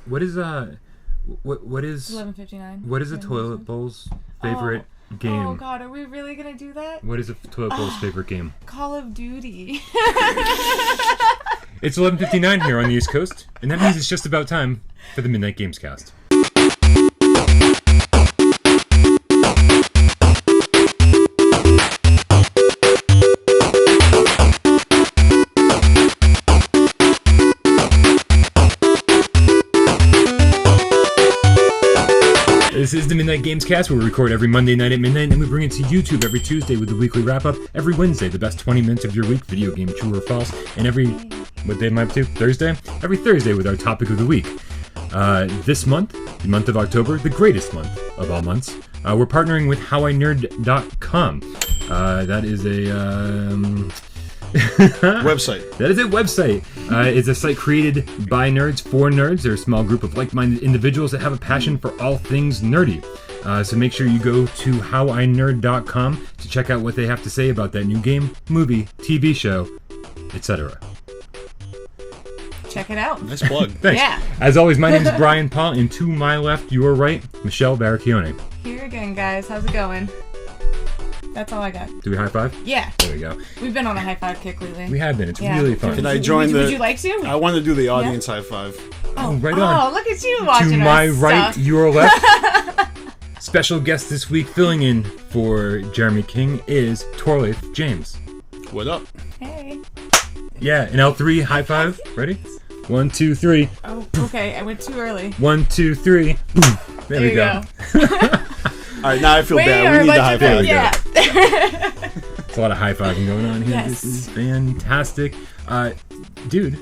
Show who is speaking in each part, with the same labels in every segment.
Speaker 1: What is
Speaker 2: 11:59.
Speaker 1: What is a Toilet Bowl's favorite game?
Speaker 2: Oh God, are we really gonna do that?
Speaker 1: What is a Toilet Bowl's favorite game?
Speaker 2: Call of Duty.
Speaker 1: It's 11:59 here on the East Coast, and that means it's just about time for the Midnight Gamescast. This is the Midnight Gamescast, where we record every Monday night at midnight, and we bring it to YouTube every Tuesday with the weekly wrap-up. Every Wednesday, the best 20 minutes of your week, video game true or false. And what day am I up to? Thursday? Every Thursday with our topic of the week. This month, the month of October, the greatest month of all months, we're partnering with howinerd.com. That is a...
Speaker 3: website.
Speaker 1: That is a website. It's a site created by nerds for nerds. They're a small group of like-minded individuals that have a passion for all things nerdy. So make sure you go to howinerd.com to check out what they have to say about that new game, movie, TV show, etc.
Speaker 2: Check it out.
Speaker 3: Nice plug.
Speaker 1: Thanks.
Speaker 2: Yeah.
Speaker 1: As always, my name is Brian Paul, and to my left, your right, Michelle Baracchione.
Speaker 2: Here again, guys. How's it going? That's all I got.
Speaker 1: Do we high five?
Speaker 2: Yeah.
Speaker 1: There we go.
Speaker 2: We've been on a high five kick lately.
Speaker 1: We have been. It's really fun.
Speaker 3: Can I join
Speaker 2: Would you like to?
Speaker 3: I want to do the audience high five.
Speaker 1: Oh, right on.
Speaker 2: Oh, look at you watching
Speaker 1: To
Speaker 2: our
Speaker 1: my right,
Speaker 2: stuff.
Speaker 1: your left. Special guest this week, filling in for Jeremy King, is Torleif James.
Speaker 3: What up?
Speaker 2: Hey.
Speaker 1: Yeah, an L3 high five. Ready? 1, 2, 3.
Speaker 2: Oh, okay. I went too early.
Speaker 1: 1, 2, 3. There we go.
Speaker 3: All right, now I feel bad. We need the high five.
Speaker 2: Yeah.
Speaker 1: It's a lot of high fiving going on here.
Speaker 2: Yes.
Speaker 1: This is fantastic. Dude,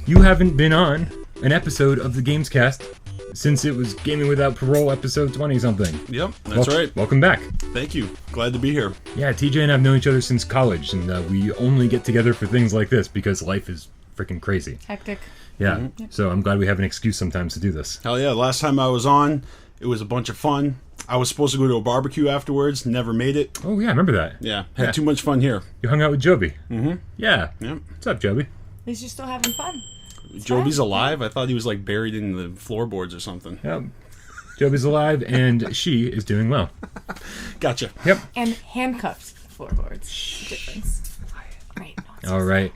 Speaker 1: you haven't been on an episode of the Gamescast since it was Gaming Without Parole episode 20-something.
Speaker 3: Yep, that's right.
Speaker 1: Welcome back.
Speaker 3: Thank you. Glad to be here.
Speaker 1: Yeah, TJ and I have known each other since college, and we only get together for things like this because life is freaking crazy.
Speaker 2: Hectic.
Speaker 1: Yeah,
Speaker 3: Mm-hmm.
Speaker 1: So I'm glad we have an excuse sometimes to do this.
Speaker 3: Hell yeah. Last time I was on, it was a bunch of fun. I was supposed to go to a barbecue afterwards. Never made it.
Speaker 1: Oh, yeah, I remember that.
Speaker 3: Yeah, had too much fun here.
Speaker 1: You hung out with Joby.
Speaker 3: Mm-hmm.
Speaker 1: Yeah.
Speaker 3: Yep.
Speaker 1: What's up, Joby?
Speaker 2: At least you're still having fun.
Speaker 3: Joby's alive? I thought he was like buried in the floorboards or something.
Speaker 1: Yep. Joby's alive, and she is doing well.
Speaker 3: Gotcha.
Speaker 1: Yep.
Speaker 2: And handcuffs floorboards. Difference. Right.
Speaker 1: All right.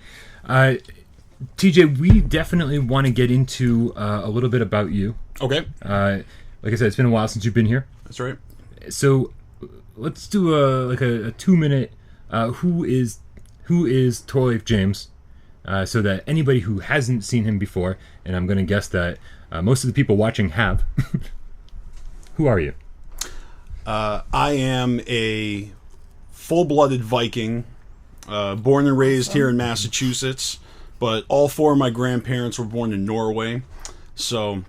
Speaker 1: TJ, we definitely want to get into a little bit about you.
Speaker 3: Okay.
Speaker 1: Like I said, it's been a while since you've been here.
Speaker 3: That's right.
Speaker 1: So let's do a 2-minute who is Torleif James, so that anybody who hasn't seen him before, and I'm going to guess that most of the people watching have. Who are you?
Speaker 3: I am a full-blooded Viking, born and raised here in Massachusetts, but all 4 of my grandparents were born in Norway. So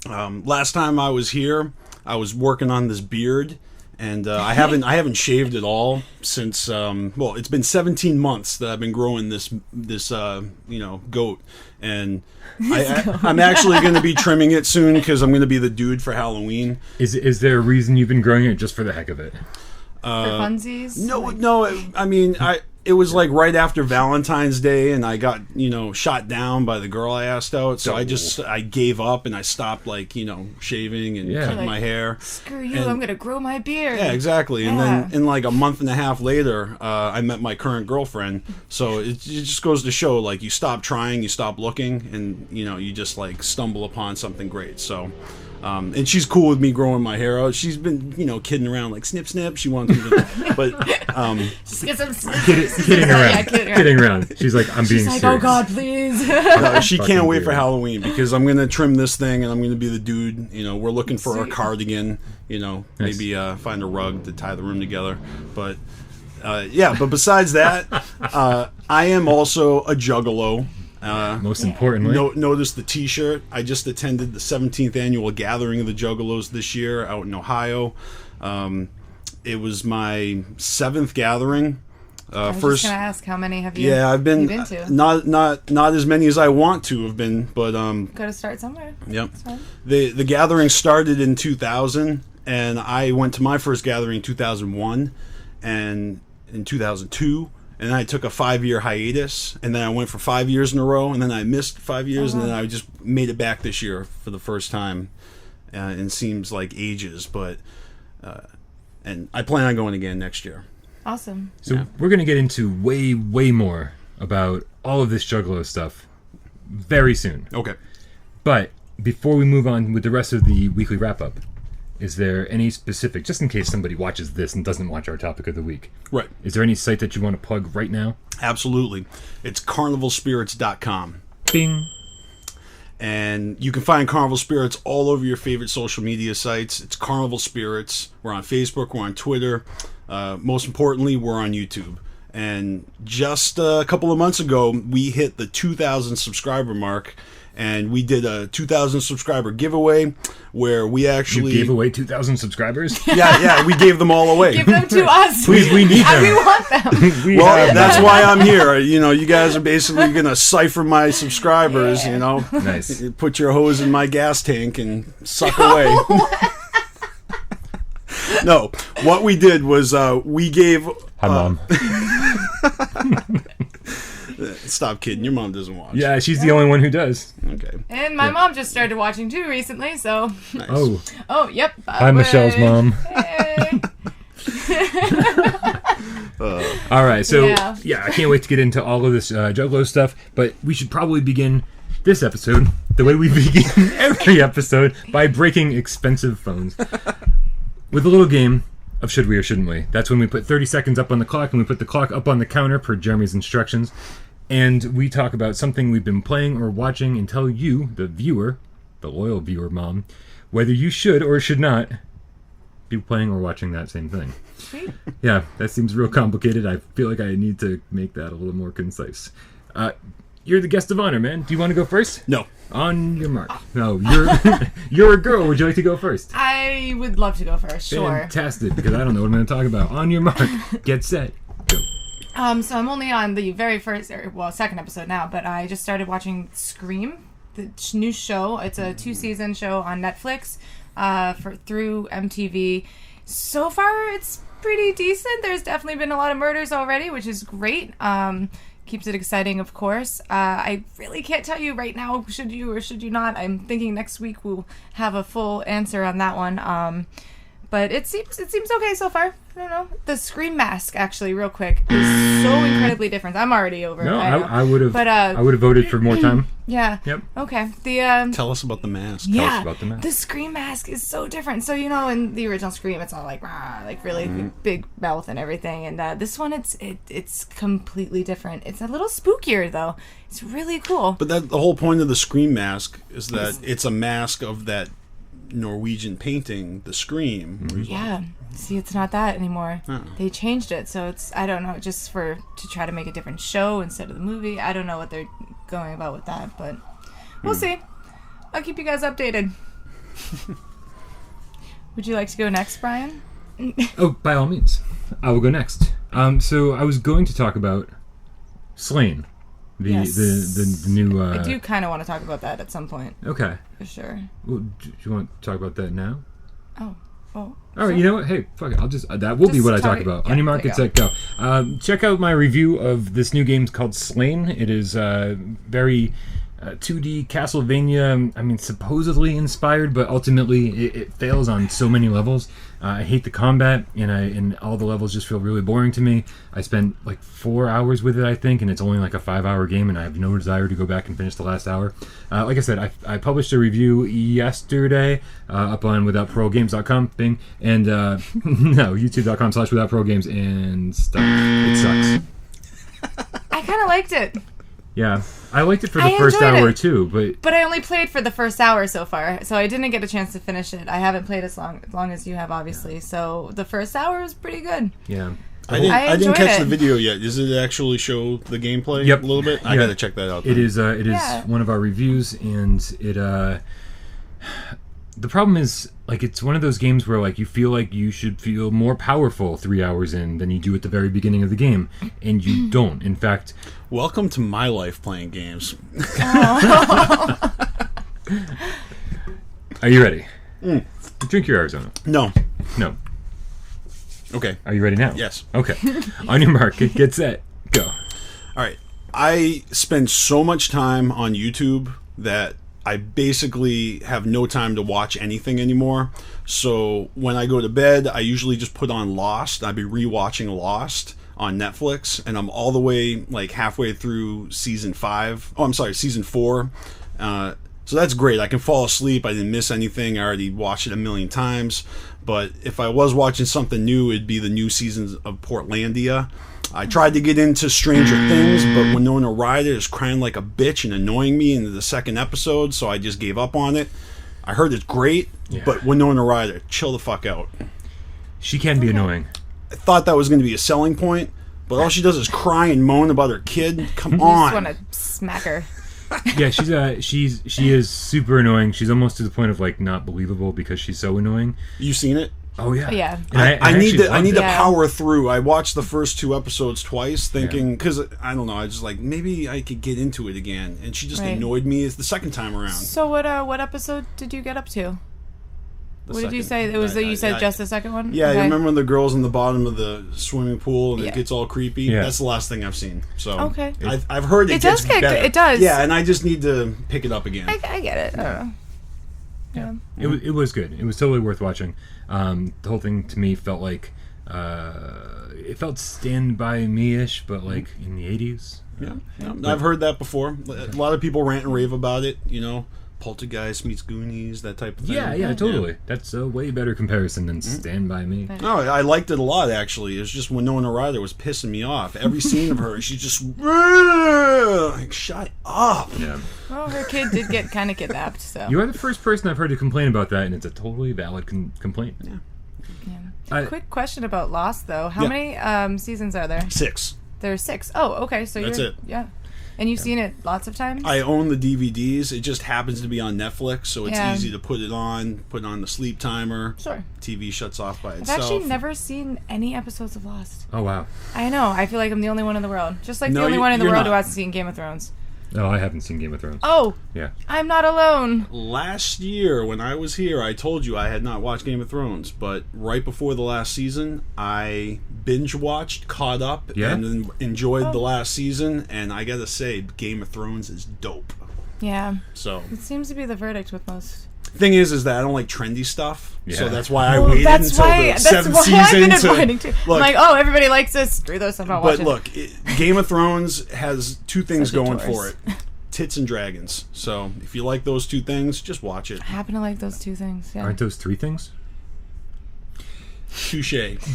Speaker 3: last time I was here, I was working on this beard, and I haven't shaved at all since it's been 17 months that I've been growing this goat, and I'm actually going to be trimming it soon because I'm going to be the dude for Halloween.
Speaker 1: Is there a reason you've been growing it just for the heck of it?
Speaker 2: For funsies?
Speaker 3: No. I mean, it was like right after Valentine's Day, and I got shot down by the girl I asked out. So I gave up and I stopped shaving and cutting my hair.
Speaker 2: Screw you! I'm gonna grow my beard.
Speaker 3: Yeah, exactly.
Speaker 2: Yeah.
Speaker 3: And then in like a month and a half later, I met my current girlfriend. So it just goes to show, like, you stop trying, you stop looking, and you just like stumble upon something great. So. And she's cool with me growing my hair out. She's been, kidding around, like, snip, snip. She wants me to, but,
Speaker 2: Just get some
Speaker 1: kidding around.
Speaker 2: Yeah,
Speaker 1: kidding around. She's like, I'm being
Speaker 2: like,
Speaker 1: serious.
Speaker 2: oh God, please.
Speaker 3: no, she can't
Speaker 1: Fucking
Speaker 3: wait for
Speaker 1: weird.
Speaker 3: Halloween because I'm going to trim this thing and I'm going to be the dude. We're looking for a cardigan, maybe find a rug to tie the room together. But, but besides that, I am also a juggalo.
Speaker 1: Most importantly,
Speaker 3: notice the t-shirt. I just attended the 17th annual gathering of the Juggalos this year out in Ohio. It was my 7th gathering.
Speaker 2: I was
Speaker 3: first
Speaker 2: just gonna ask, how many have you?
Speaker 3: Yeah, I've been
Speaker 2: to?
Speaker 3: not as many as I want to have been, but
Speaker 2: Gotta start somewhere.
Speaker 3: Yep. The gathering started in 2000, and I went to my first gathering in 2001, and in 2002. and then I took a 5-year hiatus, and then I went for 5 years in a row, and then I missed 5 years, and then I just made it back this year for the first time. And it seems like ages, but and I plan on going again next year.
Speaker 2: Awesome.
Speaker 1: So we're going to get into way more about all of this Juggalo stuff very soon.
Speaker 3: Okay.
Speaker 1: But before we move on with the rest of the weekly wrap-up, is there any specific, just in case somebody watches this and doesn't watch our topic of the week,
Speaker 3: Right.
Speaker 1: is there any site that you want to plug right now?
Speaker 3: Absolutely. It's carnivalspirits.com.
Speaker 1: Bing.
Speaker 3: And you can find Carnival Spirits all over your favorite social media sites. It's Carnival Spirits. We're on Facebook. We're on Twitter. Most importantly, we're on YouTube. And just a couple of months ago, we hit the 2,000 subscriber mark. And we did a 2,000 subscriber giveaway where we actually...
Speaker 1: You gave away 2,000 subscribers?
Speaker 3: Yeah, we gave them all away.
Speaker 2: Give them to us.
Speaker 1: Please, we need them.
Speaker 2: We want them.
Speaker 3: Well, that's why I'm here. You guys are basically going to cipher my subscribers,
Speaker 1: Nice.
Speaker 3: Put your hose in my gas tank and suck away. No, what we did was we gave...
Speaker 1: Hi, Mom.
Speaker 3: Stop kidding. Your mom doesn't watch.
Speaker 1: Yeah, she's the only one who does.
Speaker 3: Okay.
Speaker 2: And my mom just started watching too recently, so...
Speaker 3: Nice.
Speaker 2: Oh, yep.
Speaker 1: Hi, Michelle's mom.
Speaker 2: Hey.
Speaker 1: All right, so
Speaker 2: Yeah.
Speaker 1: I can't wait to get into all of this Juggalo stuff, but we should probably begin this episode the way we begin every episode, by breaking expensive phones with a little game of should we or shouldn't we. That's when we put 30 seconds up on the clock and we put the clock up on the counter per Jeremy's instructions, and we talk about something we've been playing or watching and tell you, the viewer, the loyal viewer mom, whether you should or should not be playing or watching that same thing.
Speaker 2: Sweet.
Speaker 1: Yeah, that seems real complicated. I feel like I need to make that a little more concise. You're the guest of honor, man. Do you want to go first?
Speaker 3: No.
Speaker 1: On your mark. No, you're a girl. Would you like to go first?
Speaker 2: I would love to go first, sure.
Speaker 1: Fantastic, because I don't know what I'm going to talk about. On your mark, get set, go.
Speaker 2: So I'm only on the very first, second episode now, but I just started watching Scream, the new show. It's a 2-season show on Netflix through MTV. So far, it's pretty decent. There's definitely been a lot of murders already, which is great. Keeps it exciting, of course. I really can't tell you right now, should you or should you not. I'm thinking next week we'll have a full answer on that one. But it seems okay so far. I don't know. The Scream mask, actually, real quick, is so incredibly different. I'm already over it.
Speaker 1: No, I would have.
Speaker 2: But,
Speaker 1: I would have voted for more time.
Speaker 2: Yeah.
Speaker 1: Yep.
Speaker 2: Okay.
Speaker 3: Tell us about the mask.
Speaker 2: Yeah,
Speaker 1: Tell us about the mask.
Speaker 2: The Scream mask is so different. So, in the original Scream, it's all like, rah, like really big mouth and everything. And this one, it's completely different. It's a little spookier, though. It's really cool.
Speaker 3: But the whole point of the Scream mask is that it's a mask of that Norwegian painting, The Scream.
Speaker 2: Yeah. See, it's not that anymore.
Speaker 3: Oh.
Speaker 2: They changed it, so it's, I don't know, just to try to make a different show instead of the movie. I don't know what they're going about with that, but we'll see. I'll keep you guys updated. Would you like to go next, Brian?
Speaker 1: Oh, by all means. I will go next. So I was going to talk about Slain. The new...
Speaker 2: I do kind of want to talk about that at some point.
Speaker 1: Okay.
Speaker 2: For sure.
Speaker 1: Well, do you want to talk about that now?
Speaker 2: Oh.
Speaker 1: All right, you know what? Hey, fuck it. I'll just... that will be what I talk about.
Speaker 2: Yeah,
Speaker 1: On your mark, get set, go. Check out my review of this new game called Slain. It is very 2D Castlevania, supposedly inspired, but ultimately it fails on so many levels. I hate the combat, and all the levels just feel really boring to me. I spent like 4 hours with it, I think, and it's only like a 5-hour game, and I have no desire to go back and finish the last hour. Like I said, I published a review yesterday up on withoutparolegames.com, bing, and no, youtube.com/withoutparolegames, and stuff. It sucks.
Speaker 2: I kind of liked it.
Speaker 1: Yeah, I liked it for the first hour too,
Speaker 2: but I only played for the first hour so far, so I didn't get a chance to finish it. I haven't played as long as you have, obviously. So the first hour was pretty good.
Speaker 1: Yeah,
Speaker 3: I didn't catch the video yet. Does it actually show the gameplay?
Speaker 1: Yep.
Speaker 3: A little bit. I gotta check that out.
Speaker 1: It is one of our reviews, and it. The problem is, like, it's one of those games where, like, you feel like you should feel more powerful 3 hours in than you do at the very beginning of the game, and you don't. In fact,
Speaker 3: welcome to my life playing games.
Speaker 1: Are you ready? Drink your Arizona.
Speaker 3: No.
Speaker 1: No.
Speaker 3: Okay.
Speaker 1: Are you ready now?
Speaker 3: Yes.
Speaker 1: Okay. On your mark, get set, go.
Speaker 3: All right. I spend so much time on YouTube that I basically have no time to watch anything anymore. So when I go to bed, I usually just put on Lost. I'd be rewatching Lost on Netflix, and I'm all the way like halfway through season 5. Oh, I'm sorry, season 4. So that's great. I can fall asleep. I didn't miss anything. I already watched it a million times. But if I was watching something new, it'd be the new seasons of Portlandia. I tried to get into Stranger Things, but Winona Ryder is crying like a bitch and annoying me in the second episode, so I just gave up on it. I heard it's great, but Winona Ryder, chill the fuck out.
Speaker 1: She can be annoying.
Speaker 3: I thought that was going to be a selling point, but all she does is cry and moan about her kid. Come
Speaker 2: You
Speaker 3: on.
Speaker 2: just want to smack her.
Speaker 1: Yeah, she is super annoying. She's almost to the point of like not believable because she's so annoying.
Speaker 3: You seen it?
Speaker 1: Oh yeah,
Speaker 2: Yeah.
Speaker 1: And
Speaker 3: I need to
Speaker 2: Yeah.
Speaker 3: power through. I watched the first 2 episodes twice, thinking because I don't know. I just like maybe I could get into it again, and she just
Speaker 2: Right.
Speaker 3: annoyed me the second time around.
Speaker 2: So what episode did you get up to?
Speaker 3: The
Speaker 2: What did you
Speaker 3: second-
Speaker 2: say? It was that you said
Speaker 3: I-
Speaker 2: just the second one?
Speaker 3: Yeah,
Speaker 2: Okay.
Speaker 3: you remember the girls in the bottom of the swimming pool and
Speaker 2: Yeah.
Speaker 3: it gets all creepy?
Speaker 1: Yeah.
Speaker 3: That's the last thing I've seen. So
Speaker 2: Okay.
Speaker 3: I've heard it,
Speaker 2: It
Speaker 3: gets
Speaker 2: does get
Speaker 3: better.
Speaker 2: it does.
Speaker 3: Yeah, and I just need to pick it up again.
Speaker 2: I get it. I don't know. Yeah.
Speaker 1: It was good. It was totally worth watching. The whole thing to me felt like it felt Stand By Me-ish, but like in the 80s.
Speaker 3: Yeah, I've heard that before. A lot of people rant and rave about it. You know, Poltergeist meets Goonies, that type of thing.
Speaker 1: Yeah, totally. That's a way better comparison than Stand By Me.
Speaker 3: No, I liked it a lot, actually. It's just Winona Ryder was pissing me off. Every scene of her, she's just like, shut up.
Speaker 1: Yeah.
Speaker 2: Well, her kid did get kind of kidnapped, so.
Speaker 1: You are the first person I've heard to complain about that, and it's a totally valid complaint.
Speaker 3: Yeah.
Speaker 2: Quick question about Lost, though. How many seasons are there?
Speaker 3: 6.
Speaker 2: There's 6. Oh, okay. So
Speaker 3: That's it.
Speaker 2: Yeah. And you've seen it lots of times?
Speaker 3: I own the DVDs. It just happens to be on Netflix, so it's
Speaker 2: Yeah.
Speaker 3: easy to put on the sleep timer.
Speaker 2: Sure.
Speaker 3: TV shuts off by
Speaker 2: I've
Speaker 3: itself.
Speaker 2: actually never seen any episodes of Lost.
Speaker 1: Oh, wow.
Speaker 2: I know. I feel like I'm the only one in the world. Just like
Speaker 3: No,
Speaker 2: the only one in the
Speaker 3: you're
Speaker 2: world who
Speaker 3: not.
Speaker 2: hasn't seen Game of Thrones.
Speaker 1: Oh, I haven't seen Game of Thrones.
Speaker 2: Oh,
Speaker 1: Yeah.
Speaker 2: I'm not alone.
Speaker 3: Last year, when I was here, I told you I had not watched Game of Thrones, but right before the last season, I binge watched, caught up,
Speaker 1: Yeah?
Speaker 3: and then enjoyed the last season. And I gotta say, Game of Thrones is dope.
Speaker 2: Yeah.
Speaker 3: So,
Speaker 2: It seems to be the verdict with most.
Speaker 3: thing is that I don't like trendy stuff. So
Speaker 1: Yeah.
Speaker 3: that's why I
Speaker 2: Well,
Speaker 3: waited
Speaker 2: that's
Speaker 3: until
Speaker 2: why,
Speaker 3: the 7th
Speaker 2: I've been
Speaker 3: season
Speaker 2: avoiding too. I'm
Speaker 3: look.
Speaker 2: like, oh, everybody likes this. Screw this. I'm not
Speaker 3: But
Speaker 2: watching.
Speaker 3: look, Game of Thrones has 2 things
Speaker 2: Such a
Speaker 3: going
Speaker 2: Taurus.
Speaker 3: for it: tits and dragons. So if you like those 2 things, just watch it.
Speaker 2: I happen to like those 2 things. Yeah.
Speaker 1: Aren't those 3 things?
Speaker 3: Touche.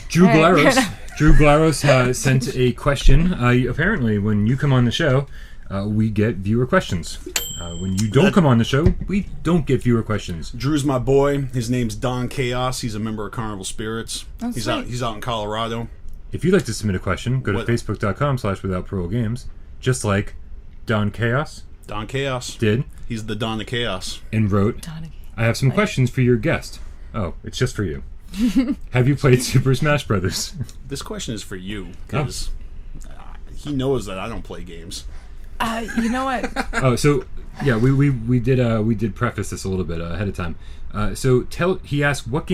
Speaker 1: Drew
Speaker 2: All right.
Speaker 1: Glaros. Drew Glaros sent a question. Apparently, when you come on the show, we get viewer questions. When you don't come on the show, we don't get viewer questions.
Speaker 3: Drew's my boy. His name's Don Chaos. He's a member of Carnival Spirits.
Speaker 2: Oh,
Speaker 3: He's
Speaker 2: sweet.
Speaker 3: out. He's out in Colorado.
Speaker 1: If you'd like to submit a question, go to
Speaker 3: What?
Speaker 1: facebook.com/withoutprogames, just like Don Chaos
Speaker 3: Don Chaos.
Speaker 1: did
Speaker 3: He's the Don of Chaos.
Speaker 1: and wrote,
Speaker 2: Donaghy.
Speaker 1: I have some questions for your guest. Oh, it's just for you. Have you played Super Smash Brothers?
Speaker 3: This question is for you because he knows that I don't play games.
Speaker 2: You know what?
Speaker 1: Oh, so yeah, we did preface this a little bit ahead of time. He asked what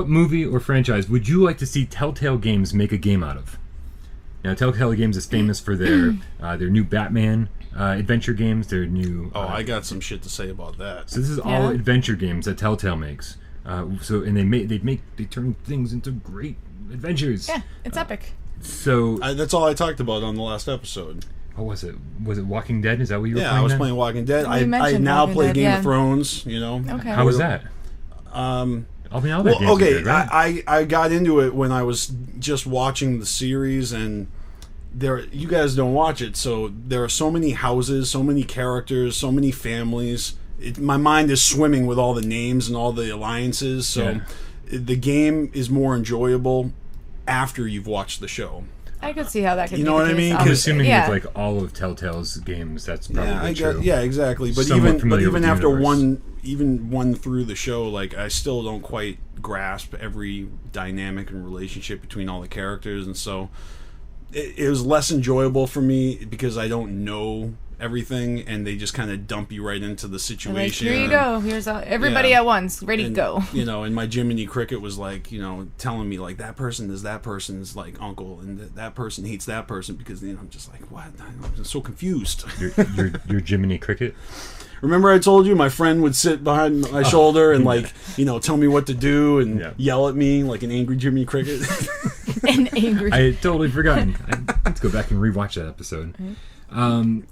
Speaker 1: movie or franchise would you like to see Telltale Games make a game out of? Now, Telltale Games is famous for their new Batman adventure games. Their new
Speaker 3: I got some shit to say about that.
Speaker 1: so this is all adventure games that Telltale makes. They turn things into great adventures.
Speaker 2: Yeah, it's epic.
Speaker 1: So
Speaker 3: That's all I talked about on the last episode.
Speaker 1: what was it? Was it Walking Dead? Is that what you were
Speaker 3: Yeah,
Speaker 1: playing?
Speaker 3: I was
Speaker 1: then?
Speaker 3: playing Walking Dead.
Speaker 2: You
Speaker 3: I
Speaker 2: mentioned
Speaker 3: now
Speaker 2: Walking
Speaker 3: play
Speaker 2: Dead,
Speaker 3: Game
Speaker 2: yeah.
Speaker 3: of Thrones. You know.
Speaker 2: Okay.
Speaker 1: How was that? I mean, all that games are
Speaker 3: Okay,
Speaker 1: good, right?
Speaker 3: I got into it when I was just watching the series, and you guys don't watch it, so there are so many houses, so many characters, so many families. My mind is swimming with all the names and all the alliances, so the game is more enjoyable after you've watched the show.
Speaker 2: I could see how that could
Speaker 3: You
Speaker 2: be
Speaker 3: know
Speaker 2: the
Speaker 3: what I
Speaker 2: case,
Speaker 3: mean? 'Cause
Speaker 1: I'm
Speaker 2: obviously.
Speaker 1: assuming
Speaker 2: yeah.
Speaker 1: with like all of Telltale's games, that's probably true.
Speaker 3: Yeah, exactly. But
Speaker 1: Somewhat
Speaker 3: even
Speaker 1: familiar with the
Speaker 3: after
Speaker 1: universe.
Speaker 3: one through the show, like I still don't quite grasp every dynamic and relationship between all the characters, and so it was less enjoyable for me because I don't know everything, and they just kind of dump you right into the situation.
Speaker 2: Like, here you go. Here's everybody at once, ready to go.
Speaker 3: You know, and my Jiminy Cricket was like, you know, telling me like that person is that person's like uncle, and that person hates that person because, you know, I'm just like, what? I'm so confused.
Speaker 1: Your Jiminy Cricket.
Speaker 3: Remember I told you my friend would sit behind my shoulder and like, you know, tell me what to do and yell at me like an angry Jiminy Cricket.
Speaker 2: An angry.
Speaker 1: I had totally forgotten. Let's go back and rewatch that episode.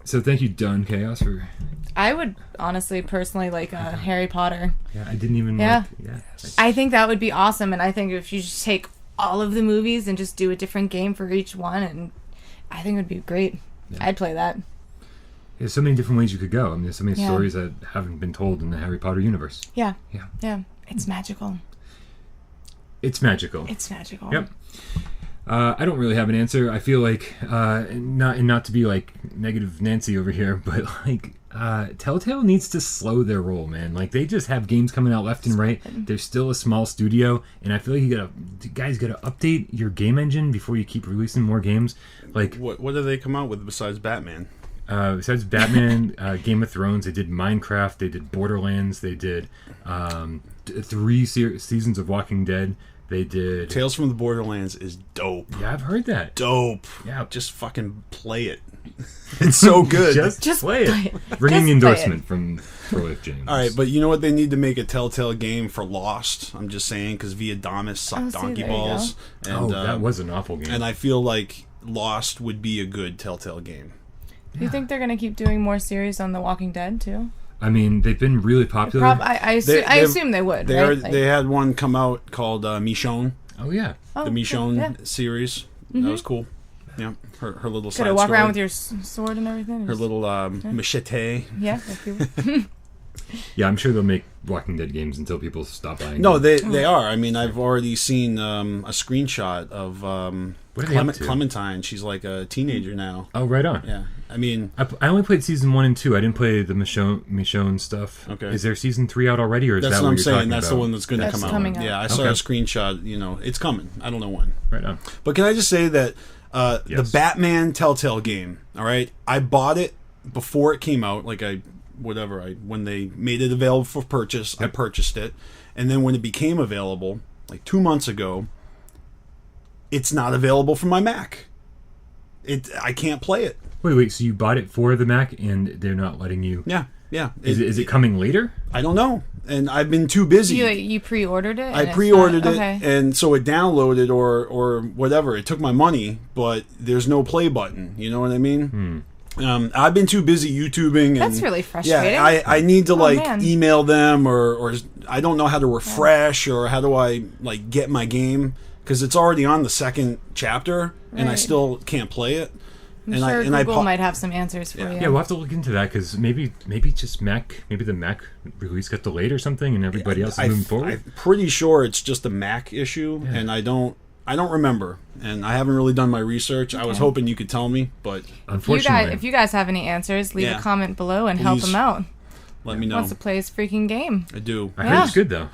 Speaker 1: So thank you, Dun Chaos, for.
Speaker 2: I would honestly, personally like Harry Potter.
Speaker 1: Yeah, I didn't even.
Speaker 2: I think that would be awesome, and I think if you just take all of the movies and just do a different game for each one, and I think it would be great. Yeah. I'd play that.
Speaker 1: There's so many different ways you could go. I mean, there's so many stories that haven't been told in the Harry Potter universe.
Speaker 2: Yeah. It's magical.
Speaker 1: It's magical. Yep. I don't really have an answer. I feel like not to be like negative Nancy over here, but like Telltale needs to slow their roll, man. Like they just have games coming out left and right. They're still a small studio, and I feel like you guys gotta update your game engine before you keep releasing more games. Like
Speaker 3: what do they come out with besides Batman?
Speaker 1: Besides Batman, Game of Thrones, they did Minecraft, they did Borderlands, they did 3 seasons of Walking Dead. They did...
Speaker 3: Tales from the Borderlands is dope.
Speaker 1: Yeah, I've heard that.
Speaker 3: Dope.
Speaker 1: Yeah.
Speaker 3: Just fucking play it. It's so good.
Speaker 1: just play it. Ringing endorsement from Prolific James.
Speaker 3: All right, but you know what? They need to make a Telltale game for Lost. I'm just saying, because Viadamus sucked donkey balls. And,
Speaker 1: that was an awful game.
Speaker 3: And I feel like Lost would be a good Telltale game.
Speaker 2: Do you think they're going to keep doing more series on The Walking Dead, too?
Speaker 1: I mean, they've been really popular.
Speaker 2: I assume they would, right?
Speaker 3: They had one come out called Michonne.
Speaker 1: Oh, yeah.
Speaker 3: The Michonne series. Mm-hmm. That was cool. Yeah, her little side
Speaker 2: story. Could walk around with your sword and everything?
Speaker 3: Her little machete.
Speaker 2: Yeah,
Speaker 1: yeah, I'm sure they'll make Walking Dead games until people stop buying
Speaker 3: them.
Speaker 1: them.
Speaker 3: They are. I mean, I've already seen a screenshot of Clementine. She's like a teenager now.
Speaker 1: Oh, right on.
Speaker 3: Yeah. I mean...
Speaker 1: I only played season 1 and 2. I didn't play the Michonne stuff.
Speaker 3: Okay.
Speaker 1: Is there season 3 out already, or is
Speaker 3: that's
Speaker 1: that
Speaker 3: what
Speaker 1: what
Speaker 3: I'm
Speaker 1: you're
Speaker 3: saying.
Speaker 1: talking
Speaker 3: That's
Speaker 1: about?
Speaker 3: The one that's going to come out. Yeah, I saw a screenshot. You know, it's coming. I don't know when.
Speaker 1: Right on.
Speaker 3: But can I just say that the Batman Telltale game, all right, I bought it before it came out. Like when they made it available for purchase, I purchased it. And then when it became available, like 2 months ago, it's not available for my Mac. I can't play it.
Speaker 1: Wait, so you bought it for the Mac and they're not letting you?
Speaker 3: Yeah.
Speaker 1: Is it coming later?
Speaker 3: I don't know. And I've been too busy.
Speaker 2: You pre-ordered it?
Speaker 3: I pre-ordered it, and so it downloaded or whatever. It took my money, but there's no play button. You know what I mean? I've been too busy YouTubing. And,
Speaker 2: that's really frustrating.
Speaker 3: Yeah, I need to email them or I don't know how to refresh or how do I like get my game because it's already on the second chapter and I still can't play it.
Speaker 2: I'm sure Google might have some answers for you.
Speaker 1: Yeah, we'll have to look into that because maybe just Mac, maybe the Mac release got delayed or something, and everybody else is moving forward.
Speaker 3: I'm pretty sure it's just a Mac issue, and I don't remember, and I haven't really done my research. Okay. I was hoping you could tell me, but
Speaker 1: unfortunately,
Speaker 2: if you guys have any answers, leave a comment below and help him out.
Speaker 3: Let me know.
Speaker 2: Wants to play his freaking game.
Speaker 3: I do.
Speaker 1: I heard it's good though.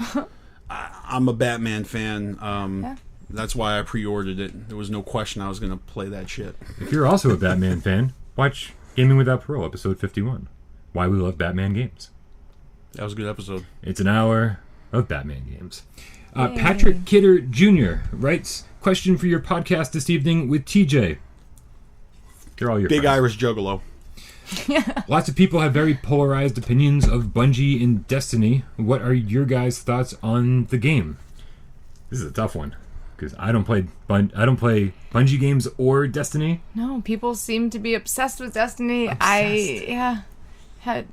Speaker 3: I'm a Batman fan. That's why I pre-ordered it. There was no question I was going to play that shit.
Speaker 1: If you're also a Batman fan, watch Gaming Without Parole, episode 51. Why we love Batman games.
Speaker 3: That was a good episode.
Speaker 1: It's an hour of Batman games. Patrick Kidder Jr. writes, question for your podcast this evening with TJ. They're all your
Speaker 3: Big
Speaker 1: friends.
Speaker 3: Irish Juggalo.
Speaker 1: Lots of people have very polarized opinions of Bungie and Destiny. What are your guys' thoughts on the game? This is a tough one. Because I don't play Bungie games or Destiny.
Speaker 2: No, people seem to be obsessed with Destiny.
Speaker 1: Obsessed.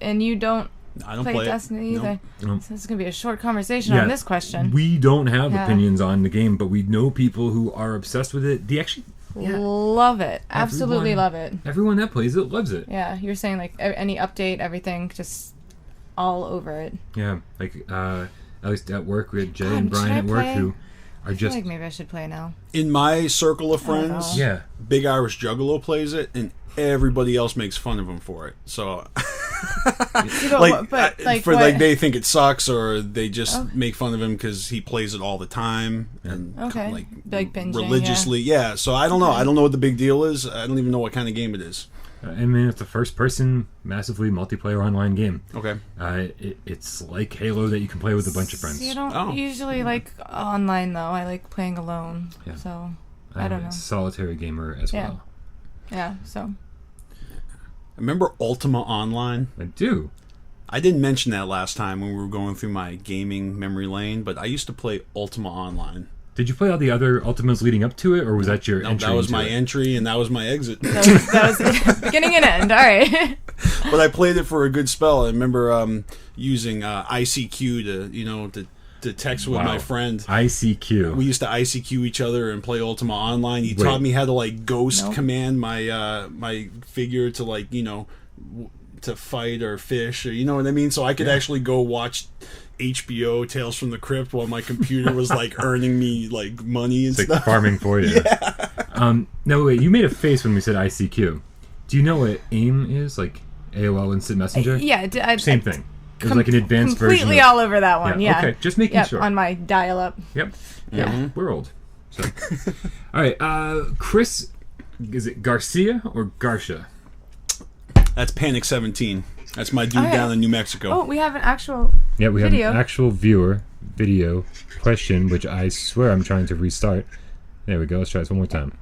Speaker 2: And you don't.
Speaker 3: I don't
Speaker 2: play Destiny either.
Speaker 1: No.
Speaker 2: So this is gonna be a short conversation on this question.
Speaker 1: We don't have opinions on the game, but we know people who are obsessed with it. They actually
Speaker 2: love it. Absolutely love it.
Speaker 1: Everyone that plays it loves it.
Speaker 2: Yeah, you're saying like any update, everything, just all over it.
Speaker 1: Yeah, like at least at work we had Jay and Brian at work who.
Speaker 2: I feel like maybe I should play now.
Speaker 3: In my circle of friends, Big Irish Juggalo plays it, and everybody else makes fun of him for it. So, they think it sucks, or they just make fun of him because he plays it all the time and
Speaker 2: like binging,
Speaker 3: religiously. Yeah. So I don't know. I don't know what the big deal is. I don't even know what kind of game it is.
Speaker 1: I mean, it's a first-person, massively multiplayer online game.
Speaker 3: Okay.
Speaker 1: It's like Halo that you can play with a bunch of friends.
Speaker 2: See, I don't usually like online, though. I like playing alone.
Speaker 1: Yeah.
Speaker 2: So, I don't know.
Speaker 1: A solitary gamer as well.
Speaker 2: Yeah, so.
Speaker 3: Remember Ultima Online?
Speaker 1: I do.
Speaker 3: I didn't mention that last time when we were going through my gaming memory lane, but I used to play Ultima Online.
Speaker 1: Did you play all the other Ultimas leading up to it, or was that your entry?
Speaker 3: That was my entry, and that was my exit.
Speaker 2: That was beginning and end. All right.
Speaker 3: But I played it for a good spell. I remember using ICQ to text with my friend.
Speaker 1: ICQ.
Speaker 3: We used to ICQ each other and play Ultima Online. He taught me how to like ghost command my my figure to like to fight or fish, or you know what I mean. So I could actually go watch HBO Tales from the Crypt while my computer was like earning me like money and
Speaker 1: it's
Speaker 3: stuff.
Speaker 1: like farming for you.
Speaker 3: Yeah.
Speaker 1: No, wait. You made a face when we said ICQ. Do you know what AIM is? Like AOL Instant Messenger.
Speaker 2: Yeah.
Speaker 1: Same thing. It was like an advanced version.
Speaker 2: Completely all over that one. Yeah.
Speaker 1: Okay. Just making sure.
Speaker 2: On my dial-up.
Speaker 1: Yep. Yeah. We're old. So. All right. Chris, is it Garcia or Garcia?
Speaker 3: That's Panic 17. That's my dude down in New Mexico.
Speaker 2: Oh, we have an actual
Speaker 1: we
Speaker 2: video.
Speaker 1: have an actual viewer video question, which I swear I'm trying to restart. There we go. Let's try this one more time.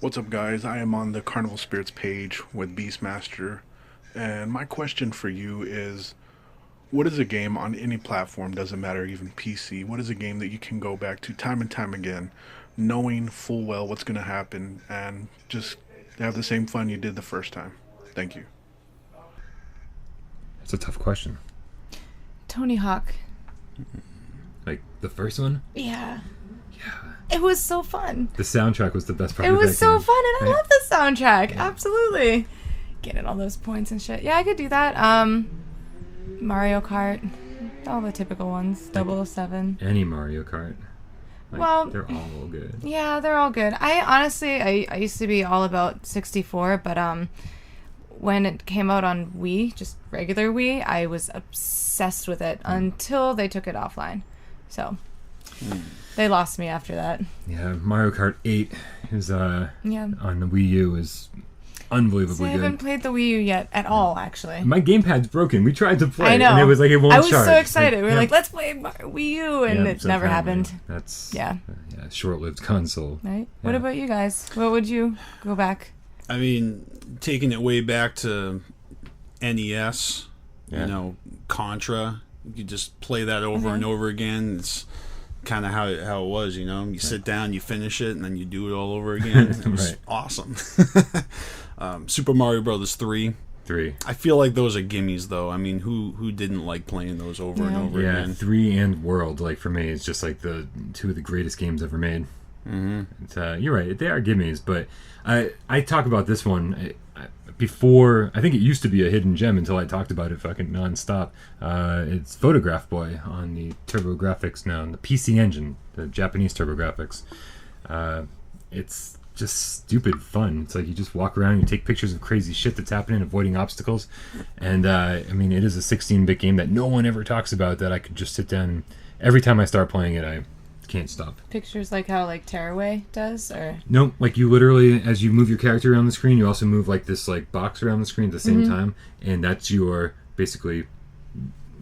Speaker 4: What's up, guys? I am on the Carnival Spirits page with Beastmaster, and my question for you is, what is a game on any platform, doesn't matter, even PC, what is a game that you can go back to time and time again, knowing full well what's going to happen, and just have the same fun you did the first time? Thank you.
Speaker 1: That's a tough question.
Speaker 2: Tony Hawk.
Speaker 1: Like the first one?
Speaker 2: Yeah. It was so fun.
Speaker 1: The soundtrack was the best part.
Speaker 2: It was so fun, and I love the soundtrack.
Speaker 1: Yeah.
Speaker 2: Absolutely. Getting all those points and shit. Yeah, I could do that. Mario Kart. All the typical ones. 007.
Speaker 1: Any Mario Kart. Like, they're all good.
Speaker 2: Yeah, they're all good. I honestly, I used to be all about 64, but when it came out on Wii, just regular Wii, I was obsessed with it until they took it offline. So they lost me after that.
Speaker 1: Yeah, Mario Kart 8 is on the Wii U is unbelievably good.
Speaker 2: I haven't played the Wii U yet at all, actually.
Speaker 1: My gamepad's broken. We tried to play
Speaker 2: I know.
Speaker 1: and it was like it won't charge.
Speaker 2: I was so excited. We were like, let's play Wii U, and it never happened.
Speaker 1: That's short-lived console.
Speaker 2: Right? What about you guys? What would you go back?
Speaker 3: I mean, taking it way back to NES, Contra, you could just play that over and over again. It's kind of how it was, You sit down, you finish it, and then you do it all over again. It was awesome. Super Mario Brothers 3. I feel like those are gimmies, though. I mean, who didn't like playing those over and over again?
Speaker 1: 3 and World, like for me, it's just like the two of the greatest games ever made. Mm-hmm. You're right, they are gimmies, but I talk about this one before. I think it used to be a hidden gem until I talked about it fucking nonstop. It's Photograph Boy on the TurboGrafx now, on the PC Engine, the Japanese TurboGrafx. It's just stupid fun. It's like you just walk around, you take pictures of crazy shit that's happening, avoiding obstacles, and I mean, it is a 16-bit game that no one ever talks about, that I could just sit down and every time I start playing it, I can't stop.
Speaker 2: Pictures like how Tearaway does, or
Speaker 1: no, like you literally, as you move your character around the screen, you also move like this like box around the screen at the same time, and that's your basically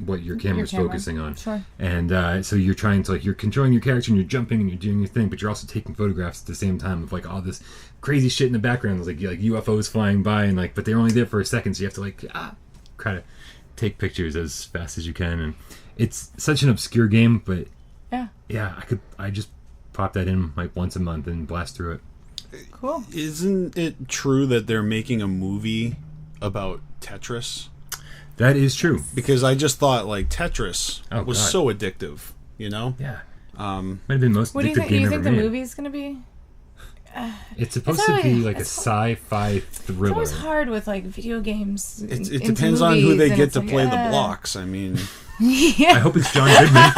Speaker 1: what your camera's focusing on.
Speaker 2: Sure.
Speaker 1: And so you're trying to you're controlling your character and you're jumping and you're doing your thing, but you're also taking photographs at the same time of all this crazy shit in the background. There's like UFOs flying by and but they're only there for a second, so you have to try to take pictures as fast as you can. And it's such an obscure game, but I just pop that in once a month and blast through it.
Speaker 2: Cool.
Speaker 3: Isn't it true that they're making a movie about Tetris?
Speaker 1: That is true.
Speaker 3: Because I just thought Tetris was so addictive, Yeah.
Speaker 1: Might have been the most addictive game ever made.
Speaker 2: What do you think the movie's going to be?
Speaker 1: It's supposed to be a sci-fi thriller.
Speaker 2: It's always hard with video games.
Speaker 3: It depends on who they get to play the blocks. I mean,
Speaker 1: I hope it's John Goodman.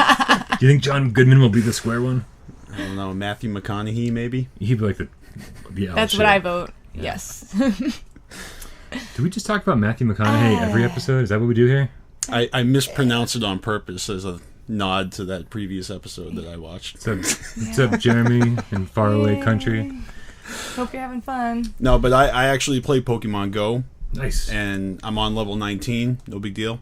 Speaker 1: Do you think John Goodman will be the square one?
Speaker 3: I don't know. Matthew McConaughey, maybe.
Speaker 1: He'd be the
Speaker 2: That's what I vote. Yeah. Yes.
Speaker 1: Do we just talk about Matthew McConaughey every episode? Is that what we do here?
Speaker 3: I mispronounced it on purpose as a nod to that previous episode that I watched.
Speaker 1: What's up Jeremy in faraway country?
Speaker 2: Hope you're having fun.
Speaker 3: No, but I actually play Pokemon Go.
Speaker 1: Nice.
Speaker 3: And I'm on level 19. No big deal.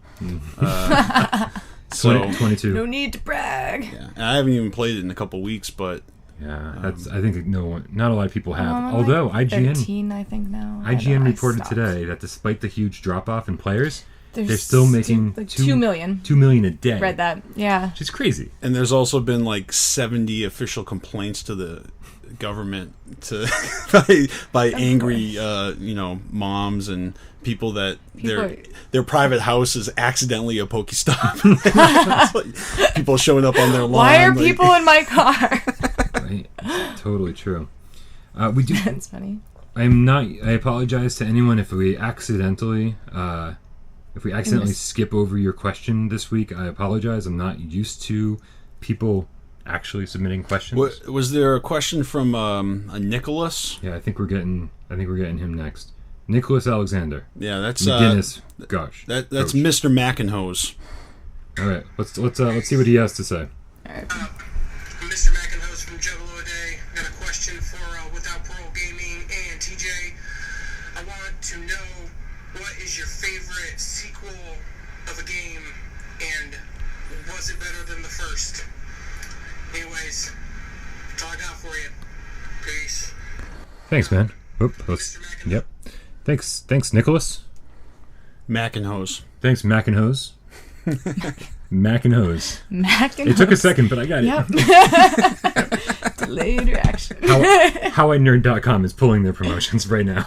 Speaker 1: So 22.
Speaker 2: No need to brag.
Speaker 3: Yeah, and I haven't even played it in a couple weeks, but
Speaker 1: Yeah, that's. I think not a lot of people have.
Speaker 2: I'm
Speaker 1: Although
Speaker 2: like
Speaker 1: IGN,
Speaker 2: 13, I think now.
Speaker 1: IGN
Speaker 2: I
Speaker 1: reported
Speaker 2: stopped.
Speaker 1: today that despite the huge drop off in players,
Speaker 2: They're
Speaker 1: they're still making
Speaker 2: like 2 million.
Speaker 1: 2 million a day.
Speaker 2: Read that. Yeah.
Speaker 1: Which is crazy.
Speaker 3: and there's also been like 70 official complaints to the government to by angry moms and people that their private house is accidentally a Pokestop. It's like people showing up on their lawn.
Speaker 2: Why are
Speaker 3: like,
Speaker 2: people in my car?
Speaker 1: Right. Totally true. We do.
Speaker 2: That's funny.
Speaker 1: I apologize to anyone if we accidentally skip over your question this week. I apologize. I'm not used to people actually submitting questions.
Speaker 3: Was there a question from a Nicholas?
Speaker 1: Yeah, I think we're getting him next. Nicholas Alexander.
Speaker 3: Yeah, that's
Speaker 1: McGinnis. Gosh.
Speaker 3: that's
Speaker 1: Coach.
Speaker 3: Mr. McInhose.
Speaker 1: All right. Let's see what he has to say.
Speaker 2: All right.
Speaker 5: Mr. McInhouse from Juggalo Day. Got a question for Without Parole Gaming and TJ. I want to know, what is your favorite sequel of a game, and was it better than the first? Anyways, that's all I got for you. Peace.
Speaker 1: Thanks, man. Yep. Thanks, Nicholas.
Speaker 3: McInhose.
Speaker 1: Thanks, Macinhose. Macinhose.
Speaker 2: Mac and
Speaker 1: It took a second, but I got it.
Speaker 2: Yep. Delayed reaction.
Speaker 1: HowINerd.com is pulling their promotions right now.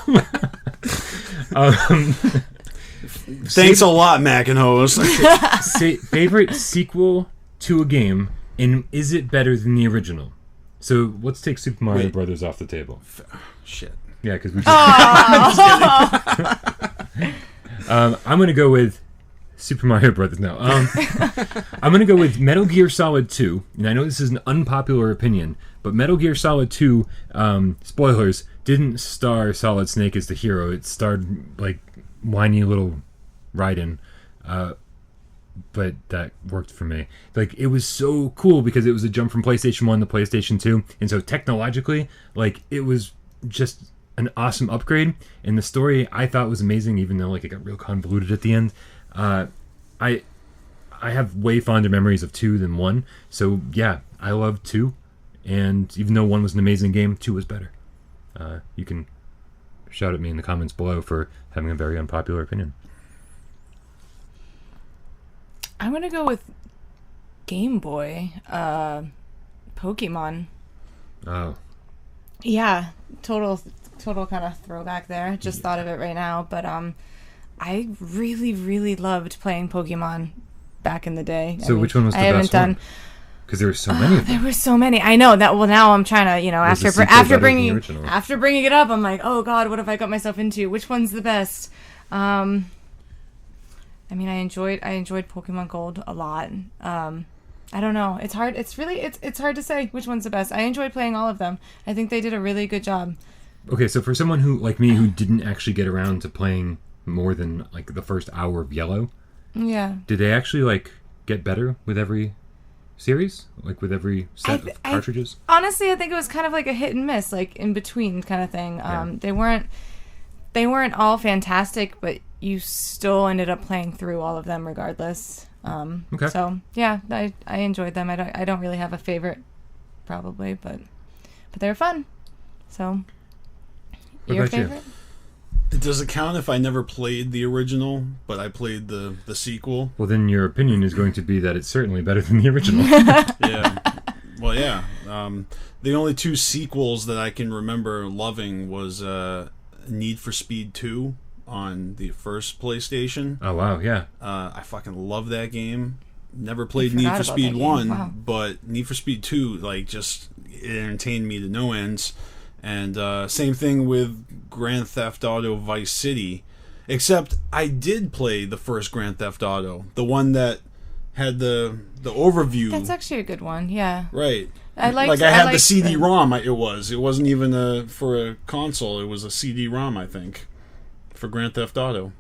Speaker 3: Thanks a lot, McInhose.
Speaker 1: Favorite sequel to a game, and is it better than the original? So let's take Super Mario Brothers off the table.
Speaker 3: Shit.
Speaker 1: Yeah, because we just... I'm going to go with Super Mario Brothers. No. I'm going to go with Metal Gear Solid 2. And I know this is an unpopular opinion, but Metal Gear Solid 2, spoilers, didn't star Solid Snake as the hero. It starred, like, whiny little Raiden. But that worked for me. Like, it was so cool because it was a jump from PlayStation 1 to PlayStation 2. And so technologically, like, it was just an awesome upgrade. And the story I thought was amazing, even though, like, it got real convoluted at the end. I have way fonder memories of 2 than 1. So, yeah, I love 2. And even though 1 was an amazing game, 2 was better. You can shout at me in the comments below for having a very unpopular opinion.
Speaker 2: I'm going to go with Game Boy. Pokemon.
Speaker 1: Oh.
Speaker 2: Yeah, total kind of throwback there. Just thought of it right now, but I really, really loved playing Pokemon back in the day.
Speaker 1: So which one was the best one? Because there were so many of them.
Speaker 2: There were so many. I know that. Well, now I'm trying to,
Speaker 1: Was the
Speaker 2: after
Speaker 1: sequel
Speaker 2: bringing
Speaker 1: better than the original?
Speaker 2: after bringing it up, I'm like, oh God, what have I got myself into? Which one's the best? I mean, I enjoyed Pokemon Gold a lot. I don't know. It's hard. It's really it's hard to say which one's the best. I enjoyed playing all of them. I think they did a really good job.
Speaker 1: Okay, so for someone who like me who didn't actually get around to playing more than like the first hour of Yellow,
Speaker 2: Yeah.
Speaker 1: did they actually like get better with every series, like with every set of cartridges?
Speaker 2: Honestly, I think it was kind of like a hit and miss, like in between kind of thing.
Speaker 1: Yeah.
Speaker 2: They weren't all fantastic, but you still ended up playing through all of them regardless.
Speaker 1: Okay.
Speaker 2: So yeah, I enjoyed them. I don't really have a favorite, probably, but they're fun. So
Speaker 1: What
Speaker 2: your
Speaker 1: about you?
Speaker 2: favorite?
Speaker 3: Does it count if I never played the original, but I played the sequel?
Speaker 1: Well, then your opinion is going to be that it's certainly better than the original.
Speaker 3: Yeah. Well, yeah. The only 2 sequels that I can remember loving was Need for Speed 2 on the first PlayStation.
Speaker 1: Oh wow, yeah.
Speaker 3: I fucking love that game. Never played
Speaker 2: I
Speaker 3: Need
Speaker 2: forgot
Speaker 3: for
Speaker 2: about
Speaker 3: Speed
Speaker 2: that game.
Speaker 3: 1,
Speaker 2: Wow.
Speaker 3: but Need for Speed 2, like, just it entertained me to no ends. And same thing with Grand Theft Auto Vice City. Except I did play the first Grand Theft Auto, the one that had the overview.
Speaker 2: That's actually a good one. Yeah.
Speaker 3: Right.
Speaker 2: I
Speaker 3: I had the
Speaker 2: liked
Speaker 3: CD-ROM. It wasn't even for a console. It was a CD-ROM, I think, for Grand Theft Auto.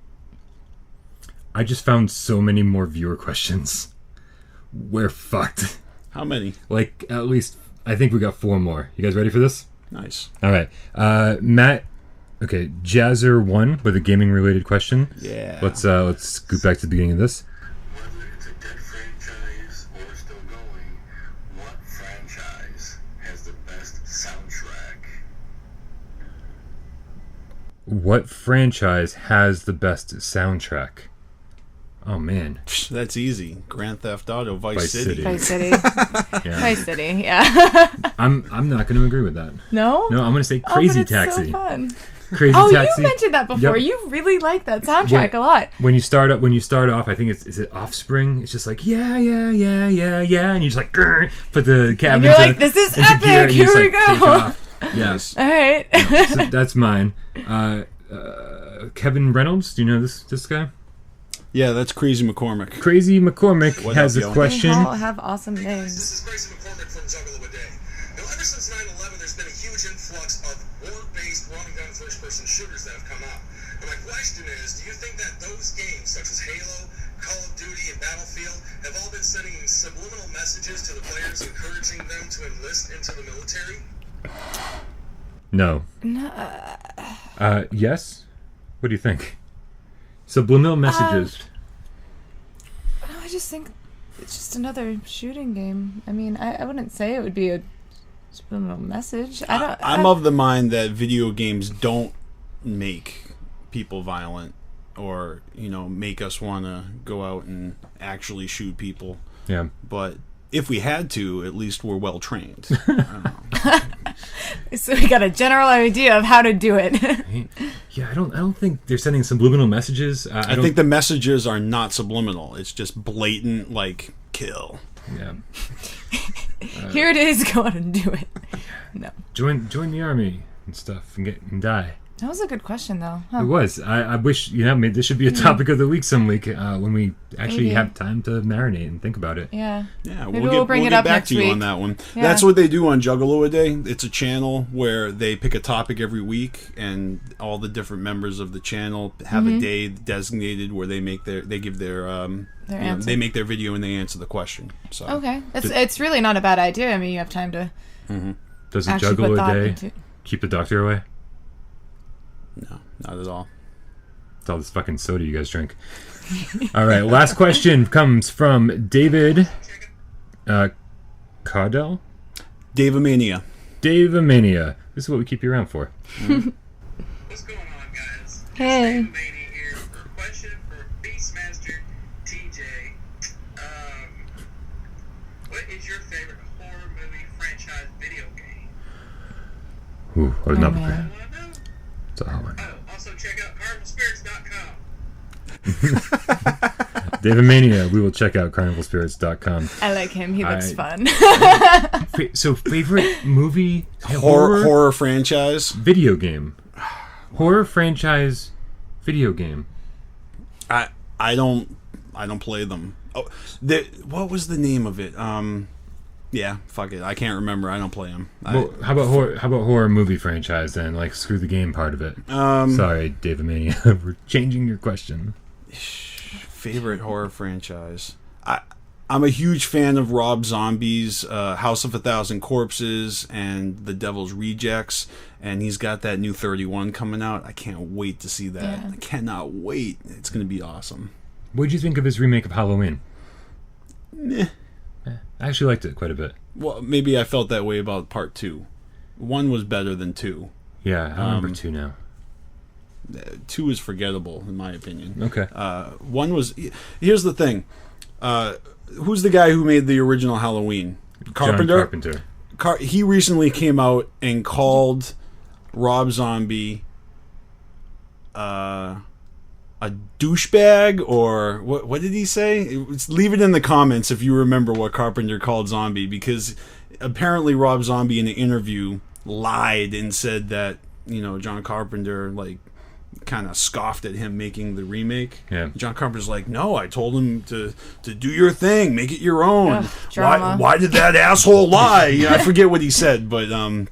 Speaker 1: I just found so many more viewer questions. We're fucked.
Speaker 3: How many?
Speaker 1: Like, at least, I think we got 4 more. You guys ready for this?
Speaker 3: Nice.
Speaker 1: All right. Matt, okay, Jazzer1 with a gaming-related question.
Speaker 3: Yeah.
Speaker 1: Let's scoot back to the beginning of this.
Speaker 5: Whether it's a dead franchise or still going, what franchise has the best soundtrack?
Speaker 1: What franchise has the best soundtrack? Oh, man.
Speaker 3: That's easy. Grand Theft Auto, Vice
Speaker 1: Vice
Speaker 3: City.
Speaker 1: City.
Speaker 2: Vice City.
Speaker 1: Yeah.
Speaker 2: Vice City, yeah.
Speaker 1: I'm not going to agree with that.
Speaker 2: No?
Speaker 1: No, I'm going to say
Speaker 2: Oh,
Speaker 1: Crazy
Speaker 2: but it's
Speaker 1: Taxi.
Speaker 2: so fun.
Speaker 1: Crazy
Speaker 2: Oh,
Speaker 1: Taxi.
Speaker 2: you mentioned that before.
Speaker 1: Yep.
Speaker 2: You really like that soundtrack a lot.
Speaker 1: When you start off, I think is it Offspring? It's just like yeah, and you just like grr, put the cab
Speaker 2: And you're
Speaker 1: into,
Speaker 2: like, this is
Speaker 1: into
Speaker 2: epic.
Speaker 1: gear, and you
Speaker 2: Here
Speaker 1: just,
Speaker 2: we
Speaker 1: like, take
Speaker 2: go.
Speaker 1: off. Yes,
Speaker 2: All right.
Speaker 1: so that's mine. Kevin Reynolds, do you know this guy?
Speaker 3: Yeah, that's Crazy McCormick.
Speaker 1: Crazy McCormick
Speaker 3: What
Speaker 1: has
Speaker 3: up,
Speaker 1: a
Speaker 3: yo?
Speaker 1: question.
Speaker 2: They all have awesome
Speaker 5: This
Speaker 2: names.
Speaker 5: is Grayson McCormick from Juggalo a Day. Now, ever since 9/11, there's been a huge influx of war-based run-and-gun first-person shooters that have come out. And my question is, do you think that those games, such as Halo, Call of Duty, and Battlefield, have all been sending subliminal messages to the players, encouraging them to enlist into the military?
Speaker 1: No. Yes. What do you think? Subliminal messages.
Speaker 2: No, I just think it's just another shooting game. I mean, I wouldn't say it would be a subliminal message.
Speaker 3: I'm of the mind that video games don't make people violent or, make us want to go out and actually shoot people.
Speaker 1: Yeah.
Speaker 3: But if we had to, at least we're well trained.
Speaker 2: So we got a general idea of how to do it.
Speaker 1: Yeah, I don't think they're sending subliminal messages.
Speaker 3: I think the messages are not subliminal. It's just blatant, like, kill.
Speaker 1: Yeah.
Speaker 2: Here it is. Go out and do it. No.
Speaker 1: Join the army and stuff and die.
Speaker 2: That was a good question, though. Huh.
Speaker 1: It was. I wish maybe this should be a topic of the week some week when we actually
Speaker 2: Maybe.
Speaker 1: have time to marinate and think about it.
Speaker 2: Yeah.
Speaker 3: Yeah,
Speaker 2: Maybe
Speaker 3: we'll
Speaker 2: we'll bring it
Speaker 3: get
Speaker 2: up
Speaker 3: back
Speaker 2: next
Speaker 3: to you
Speaker 2: week.
Speaker 3: on that one.
Speaker 2: Yeah.
Speaker 3: That's what they do on Juggalo a Day. It's a channel where they pick a topic every week, and all the different members of the channel have a day designated where they make give their
Speaker 2: answer.
Speaker 3: they make their video and they answer the question. So
Speaker 2: Okay. It's really not a bad idea. I mean, you have time to
Speaker 1: Does a
Speaker 2: actually put
Speaker 1: Juggalo
Speaker 2: thought
Speaker 1: a day
Speaker 2: into.
Speaker 1: keep the doctor away?
Speaker 3: no, not at all.
Speaker 1: It's all this fucking soda you guys drink. All right, last question comes from David Caudell.
Speaker 3: Davomania.
Speaker 1: Davomania. This is what we keep you around for.
Speaker 5: What's going on, guys?
Speaker 2: Hey.
Speaker 5: Mania here for a question for Beastmaster TJ. What is your favorite horror movie franchise video game?
Speaker 1: Ooh, I was not
Speaker 2: man.
Speaker 1: prepared.
Speaker 5: Want to know?
Speaker 1: It's a hot one.
Speaker 5: Oh, also check out carnivalspirits.com.
Speaker 1: Davomania. We will check out carnivalspirits.com.
Speaker 2: I like him. He looks fun.
Speaker 1: So, favorite movie?
Speaker 3: Horror franchise.
Speaker 1: Video game. Horror franchise video game.
Speaker 3: I don't play them. Oh, what was the name of it? Yeah, fuck it. I can't remember. I don't play them.
Speaker 1: Well, how about horror movie franchise then? Like, screw the game part of it. Sorry, Davomania. We're changing your question.
Speaker 3: Favorite horror franchise. I'm a huge fan of Rob Zombie's House of a Thousand Corpses and The Devil's Rejects, and he's got that new 31 coming out. I can't wait to see that.
Speaker 2: Yeah.
Speaker 3: I cannot wait. It's going to be awesome.
Speaker 1: What did you think of his remake of Halloween?
Speaker 3: Meh.
Speaker 1: I actually liked it quite a bit.
Speaker 3: Well, maybe I felt that way about part 2. 1 was better than 2.
Speaker 1: Yeah, I remember 2 now.
Speaker 3: 2 is forgettable, in my opinion.
Speaker 1: Okay.
Speaker 3: 1 was... Here's the thing. Who's the guy who made the original Halloween? Carpenter?
Speaker 1: John Carpenter.
Speaker 3: He recently came out and called Rob Zombie a douchebag, or what did he say? Leave it in the comments if you remember what Carpenter called Zombie, because apparently Rob Zombie in an interview lied and said that, John Carpenter kind of scoffed at him making the remake.
Speaker 1: Yeah.
Speaker 3: John Carpenter's like, no, I told him to do your thing, make it your own.
Speaker 2: Ugh, drama.
Speaker 3: Why did that asshole lie? I forget what he said, but and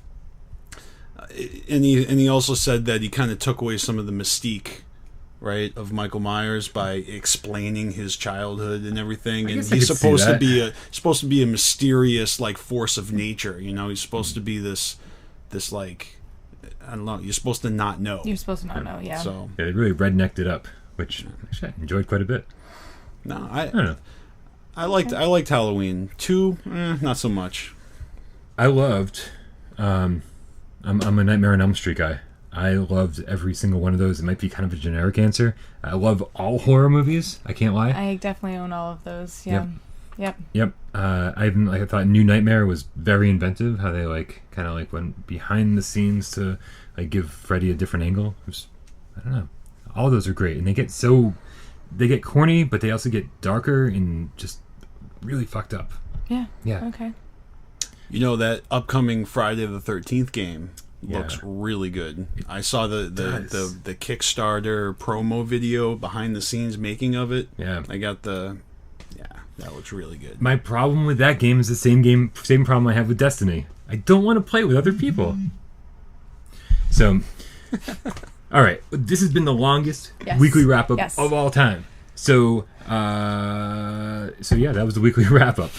Speaker 3: he also said that he kind of took away some of the mystique, right, of Michael Myers by explaining his childhood and everything. And
Speaker 1: guess I
Speaker 3: he's
Speaker 1: could see
Speaker 3: supposed to
Speaker 1: that.
Speaker 3: be a mysterious force of nature. He's supposed to be this this like, I don't know. You're supposed to not know.
Speaker 2: You're supposed to not know, yeah.
Speaker 3: So
Speaker 1: Yeah, they really rednecked it up, which actually I enjoyed quite a bit.
Speaker 3: no,
Speaker 1: I don't know.
Speaker 3: I liked Halloween 2. Not so much.
Speaker 1: I loved. I'm a Nightmare on Elm Street guy. I loved every single one of those. It might be kind of a generic answer. I love all horror movies. I can't lie.
Speaker 2: I definitely own all of those. Yeah. Yep.
Speaker 1: I thought New Nightmare was very inventive. How they kind of went behind the scenes to give Freddy a different angle. I don't know. All those are great, and they get corny, but they also get darker and just really fucked up.
Speaker 2: Yeah.
Speaker 1: Yeah.
Speaker 2: Okay.
Speaker 3: You know, that upcoming Friday the 13th game looks
Speaker 1: Yeah.
Speaker 3: really good. I saw the
Speaker 1: does.
Speaker 3: Kickstarter promo video behind the scenes making of it.
Speaker 1: Yeah.
Speaker 3: I got that looks really good.
Speaker 1: My problem with that game is the same problem I have with Destiny. I don't want to play with other people. So, all right, this has been the longest
Speaker 2: Yes.
Speaker 1: weekly wrap up
Speaker 2: Yes.
Speaker 1: of all time. So yeah, that was the weekly wrap up.